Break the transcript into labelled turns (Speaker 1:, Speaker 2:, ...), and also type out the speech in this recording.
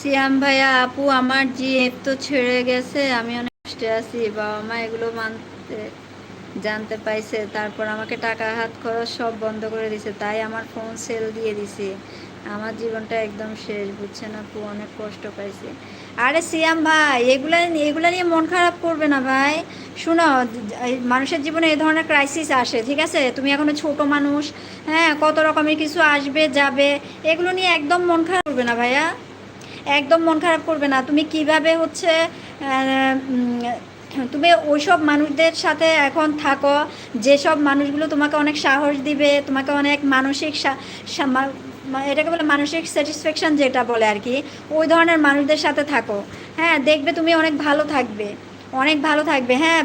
Speaker 1: সিয়াম ভাইয়া, আপু আমার জিএফ তো ছেড়ে গেছে, আমি অনেক কষ্টে আছি। বাবা মা এগুলো মানতে জানতে পাইছে, তারপর আমাকে টাকা হাত খরচ সব বন্ধ করে দিছে, তাই আমার ফোন সেল দিয়ে দিছে। আমার জীবনটা একদম শেষ, বুঝছেন আপু, অনেক কষ্ট পাইছি। আরে সিয়াম ভাই, এগুলা এগুলা নিয়ে মন খারাপ করবে না ভাই। শুনো, এই মানুষের জীবনে এই ধরনের ক্রাইসিস আসে, ঠিক আছে? তুমি এখনো ছোট মানুষ, হ্যাঁ, কত রকমের কিছু আসবে যাবে। এগুলো নিয়ে একদম মন খারাপ করবে না ভাইয়া, একদম মন খারাপ করবে না। তুমি কিভাবে হচ্ছে তুমি ওইসব মানুষদের সাথে এখন থাকো, যেসব মানুষগুলো তোমাকে অনেক সাহস দিবে, তোমাকে অনেক মানসিক এটাকে বলে মানসিক স্যাটিসফ্যাকশান যেটা বলে আর কি, ওই ধরনের মানুষদের সাথে থাকো। হ্যাঁ, দেখবে তুমি অনেক ভালো থাকবে, অনেক ভালো থাকবে। হ্যাঁ।